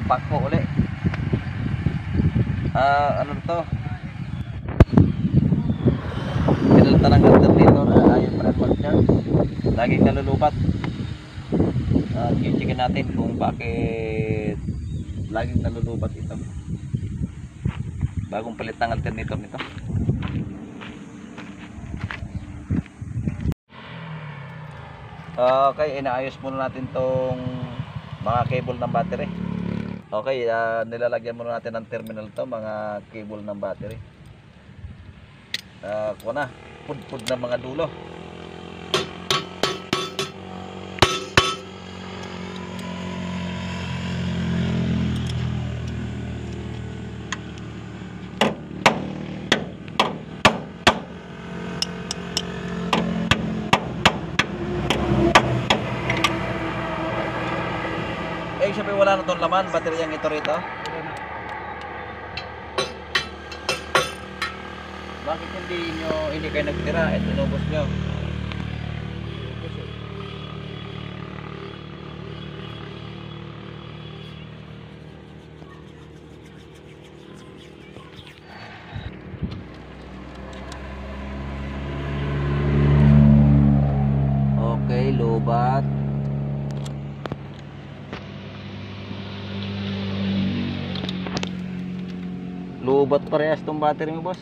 pakpo uli. Ano to? Pinalitan ng alternator, yung brake pad niya laging nalulubat. Checkin natin kung bakit laging nalulubat ito. Bagong palit ng alternator nito. Okay, inaayos muna natin tong mga cable ng battery. Okay, nilalagyan muna natin ng terminal to, mga cable ng battery. Kuha na, pud-pud ng mga dulo. Sabi wala na itong laman, bateryang ito rito. Bakit hindi kayo nagtira at inubos nyo? Okay, lubat. Lubat parehas tong battery mo, boss.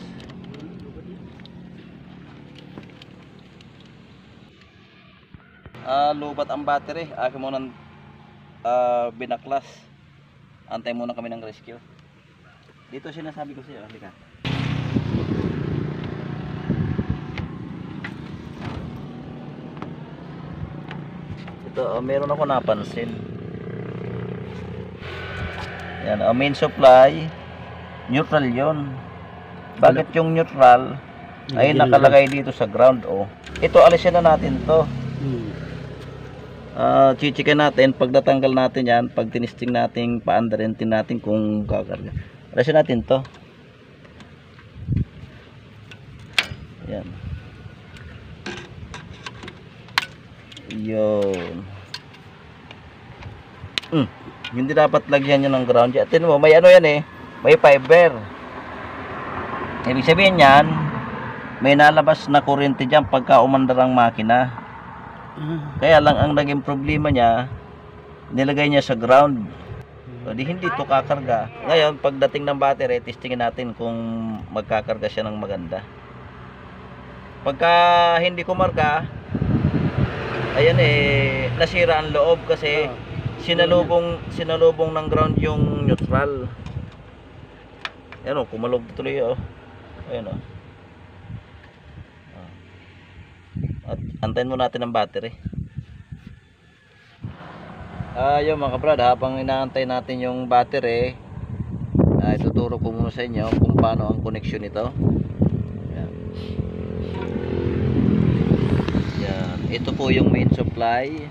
Lubat ang battery. Akin mo ng binaklas. Antay muna kami ng rescue. Dito sinasabi ko sa'yo, halika. Ito, meron ako napansin. Yan, main supply neutral yon. Bakit yung neutral ay nakalagay dito sa ground? Ito, alisin na natin to. Chichikin natin pag natanggal natin yan, pag tinisting natin, paandarin natin kung kakarga. Alisin natin to. Yan. Yun. Hindi dapat lagyan nyo ng ground. Atin mo, may ano yan eh, may fiber. Ibig sabihin yan, may nalabas na kuryente dyan pagka umandar ang makina. Kaya lang ang naging problema niya, nilagay niya sa ground. So, hindi to kakarga. Ngayon, pagdating ng battery, testingin natin kung magkakarga siya ng maganda. Pagka hindi kumarga, ayan eh, nasira ang loob kasi sinalubong ng ground yung neutral. Ayan o, kumalog tuloy o. Ayan o. At antayin mo natin ang battery. Yung mga kabrad, habang inaantay natin yung battery, ituturo ko muna sa inyo kung paano ang connection nito. Ayan. Yan. Ito po yung main supply.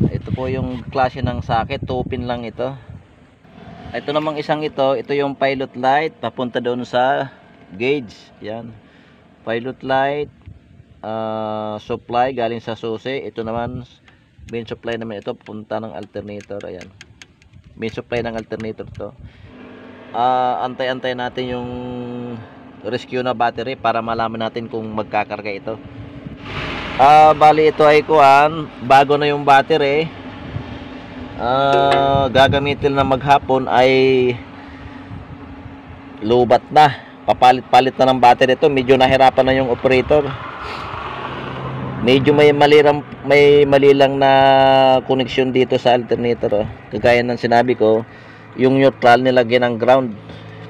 Ito po yung klase ng socket, 2 pin lang ito. Ito namang isang ito yung pilot light papunta doon sa gauge. Yan. Pilot light, supply galing sa susi. Ito naman main supply naman ito, punta ng alternator. Ayan. Main supply ng alternator to. Antay-antay natin yung rescue na battery para malaman natin kung magkakarga ito. Bali ito ay bago na yung battery. Gagamitin na maghapon ay lubat na. Papalit-palit na ng battery ito. Medyo nahirapan na yung operator. Medyo may mali lang na connection dito sa alternator. Kagaya ng sinabi ko, yung neutral nilagyan ng ground.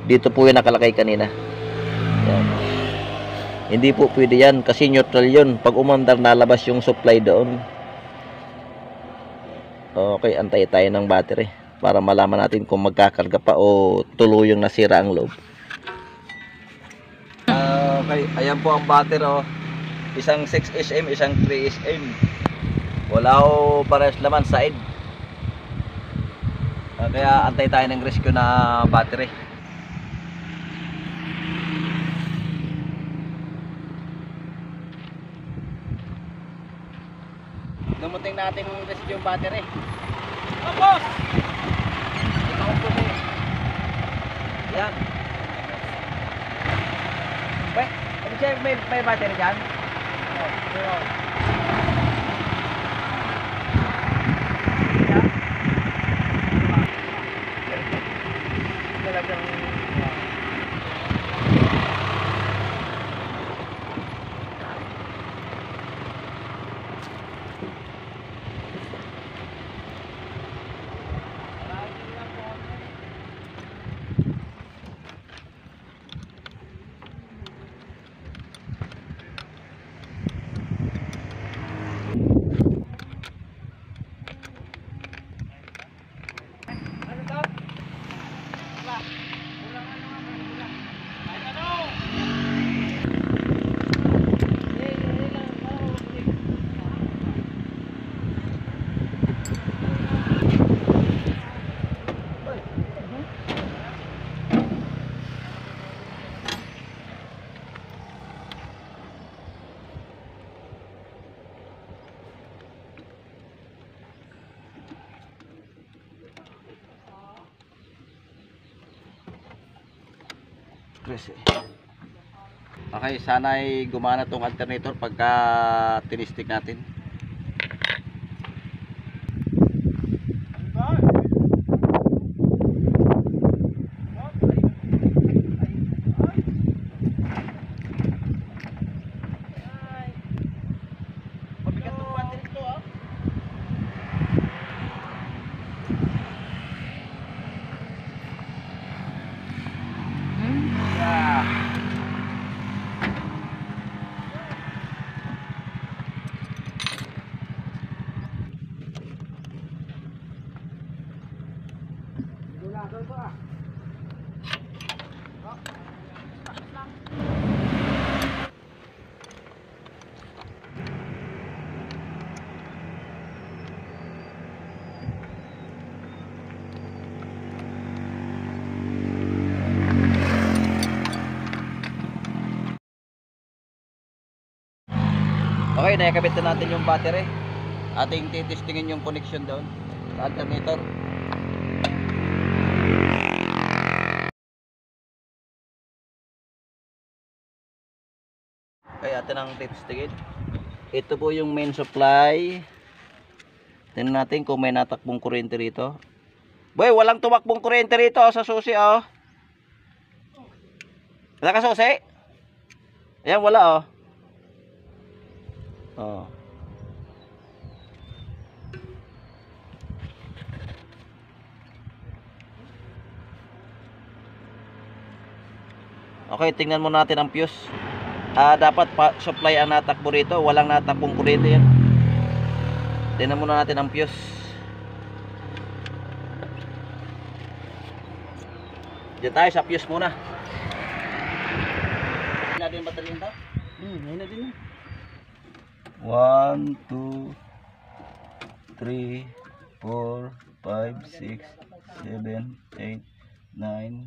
Dito po yung nakalagay kanina. Yan. Hindi po pwede yan kasi neutral yun. Pag umandar, nalabas yung supply doon. Okay, antay tayo ng battery para malaman natin kung magkakarga pa o tuluyang nasira ang loob. Okay, ayan po ang battery oh. Isang 6SM, isang 3SM. Wala ho parehas laman side. Kaya antay tayo ng rescue na battery. Dumuting natin yung rescue battery. Oh, boss! may battery dyan? Okay, sana ay gumana tong alternator pagka tinistik natin. Okay, nakakabit na natin yung battery. Ating titestingin yung connection doon sa alternator. Okay, atin ang titestingin. Ito po yung main supply. Tingnan natin kung may natakbong kuryente rito. Boy, walang tumakbong kuryente rito sa susi oh. Wala ka susi? Ayan, wala oh. Oh. Okay, tingnan mo natin ang fuse. Dapat supply ang natakbo rito, walang natakbong kuryente yan. Tingnan muna natin ang fuse. Diyan tayo sa fuse muna. Hina din baterya ito? Hina din. 1, 2, 3, 4, 5, 6, 7, 8, 9.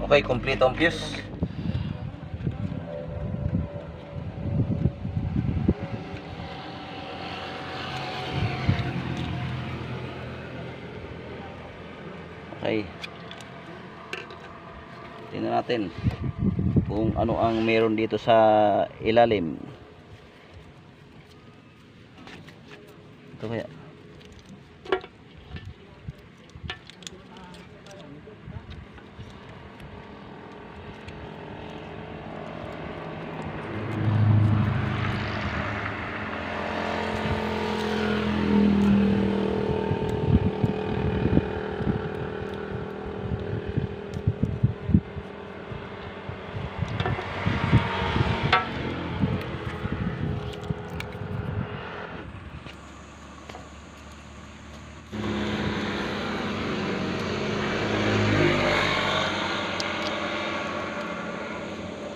Okay, complete ang fuse. Okay. Tingnan natin kung ano ang meron dito sa ilalim. Ito kaya.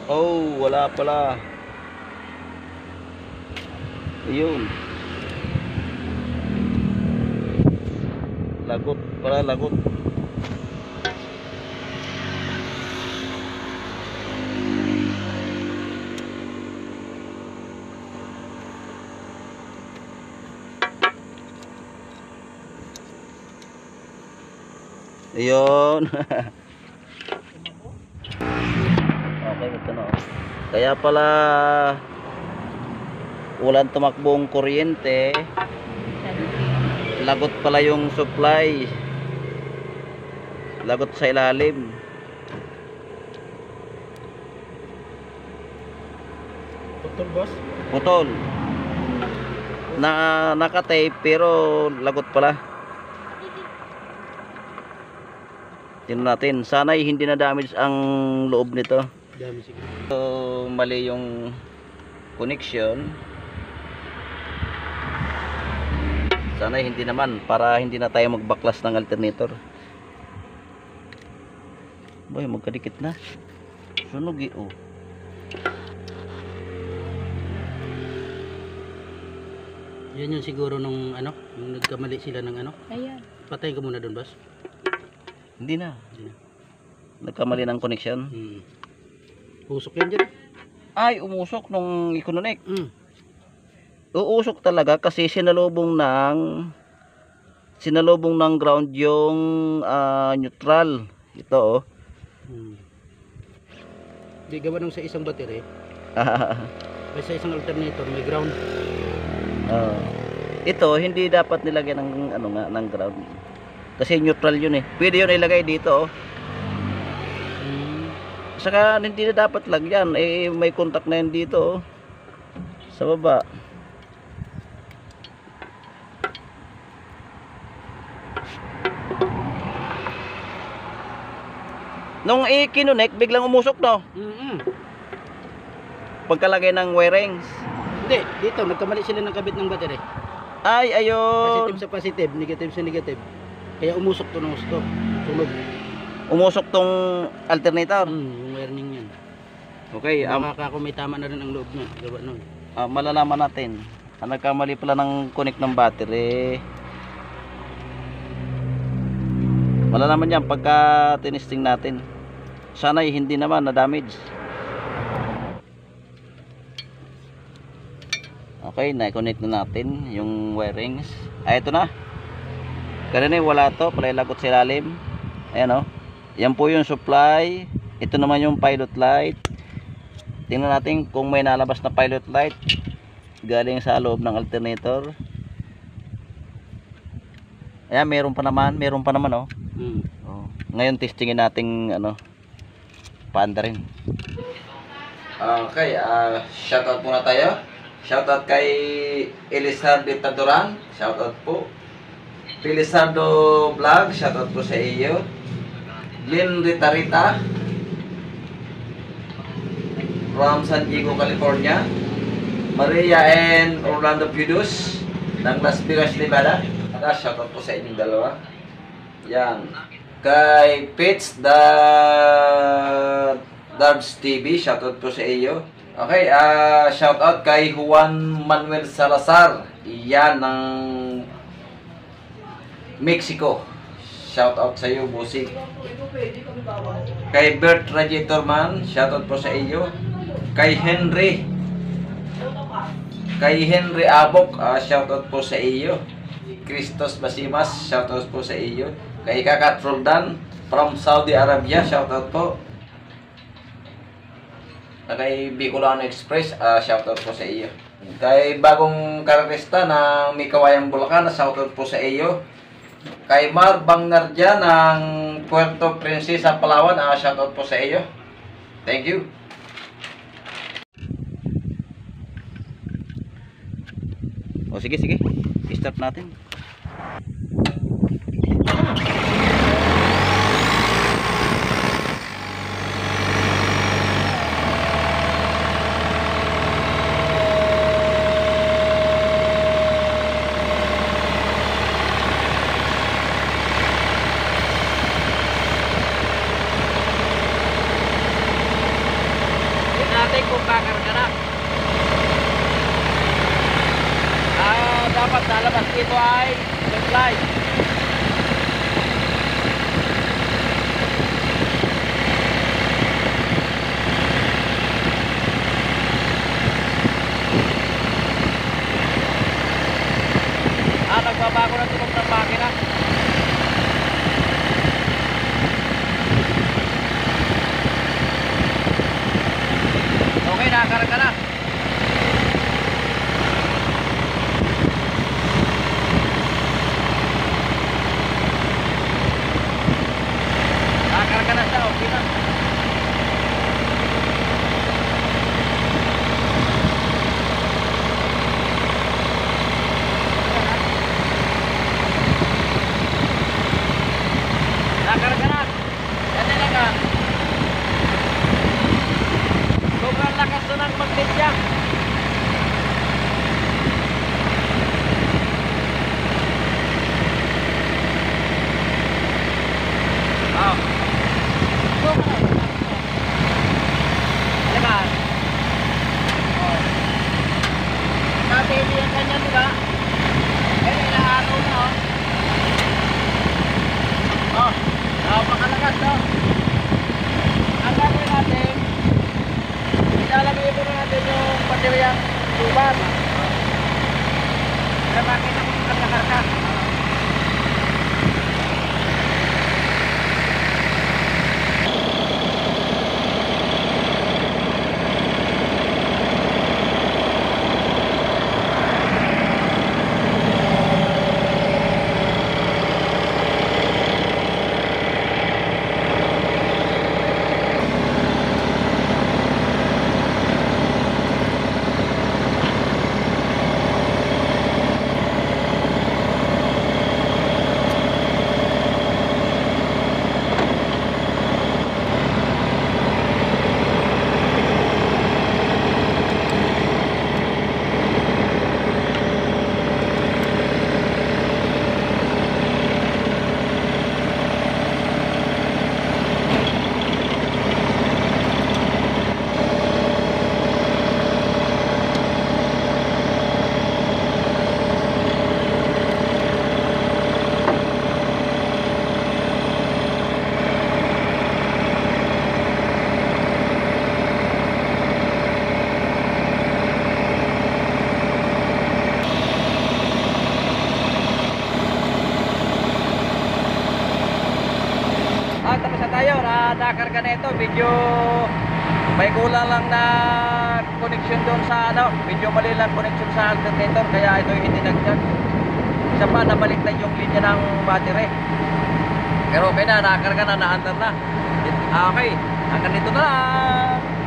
Oh, wala pala. Ayun. Lagot pala, lagot. Ayun. Okay, ito na. Kaya pala walang tumakbong kuryente. Lagot pala yung supply. Lagot sa ilalim. Putol, boss. Putol. Naka-tape pero lagot pala. Tingnan natin. Sana'y hindi na damage ang loob nito. Dami siguro. So, mali yung connection. Sana'y hindi naman para hindi na tayo magbaklas ng alternator. Boy, magkadikit na. Sunog eh, oh. Yan yung siguro nung ano, yung nagkamali sila ng ano. Ayan. Patayin ka muna doon, boss. Hindi na. Hindi na. Nagkamali ng connection. Usok yan dyan. Ay, umusok nung i-connect. Mm. Uusok talaga kasi sinalubong ng ground yung neutral. Ito, oh. Di gawa nung sa isang battery. Ay sa isang alternator may ground. Ito hindi dapat nilagyan ng ng ground. Kasi neutral yun eh. Pwede yun ilagay dito, oh. Saka hindi na dapat lagyan, eh may contact na yun dito, oh. Sa baba. Nung i-kinunik, biglang umusok, no? Pagkalagay ng wirings. Hindi, dito nagkamali sila ng kabit ng battery. Ay, ayun. Positive sa positive, negative sa negative. Kaya umusok to ng stop. Sunog. Umusok tong alternator. Yung wiring yan. Okay, Baka kung may tama na rin ang loob niya. Gawa nun. malalaman natin. Nagkamali pala ng connect ng battery. Malalaman yan pagka tinesting natin. Sana'y hindi naman na damage. Okay, na-connect na natin yung wirings. Ay, ito na. Kanina wala to, pala lagot sa ilalim. Ayan, oh. Yan po yung supply. Ito naman yung pilot light. Tingnan natin kung may nalabas na pilot light galing sa loob ng alternator. Ayan, meron pa naman, oh. Oh. Ngayon testingin natin paanda rin. Okay, shoutout muna tayo. Shoutout kay Elizardo Taduran, shoutout po. Felizardo Vlog, shoutout po sa iyo. Lynn Ritarita from San Diego, California. Maria and Orlando Pudus ng Las Vegas, Nevada. Shoutout po sa inyong dalawa. Yan. Kay Pitts Darbs TV, shoutout po sa iyo. Okay, shoutout kay Juan Manuel Salazar. Yan ng Mexico. Shoutout sa iyo, Busing. Kay Bert Radiatorman, shoutout po sa iyo. Kay Henry Abok, shoutout po sa iyo. Christos Basimas, shoutout po sa iyo. Kay Kakat Roldan from Saudi Arabia, shoutout po. Kay Bicolano Express, shoutout po sa iyo. Kay Bagong Karista ng Mikawayang Bulacan, shoutout po sa iyo. Kay Mar Bangnardia ng Puerto Princesa, Palawan, shoutout po sa iyo. Thank you. O sige, start natin. Natin kung kakarga na. Dapat nalabas dito ay supply. tuban. Kaya makita mo yung karga-karga. Tapos na tayo, nakarga na ito. Medyo may kulang lang na connection doon sa medyo mali lang connection sa alternator, kaya ito hindi nag-charge. Isa pa, nabaliktad yung linya ng battery. Pero okay na, nakarga na, naandar na. Okay, hanggang dito na lang.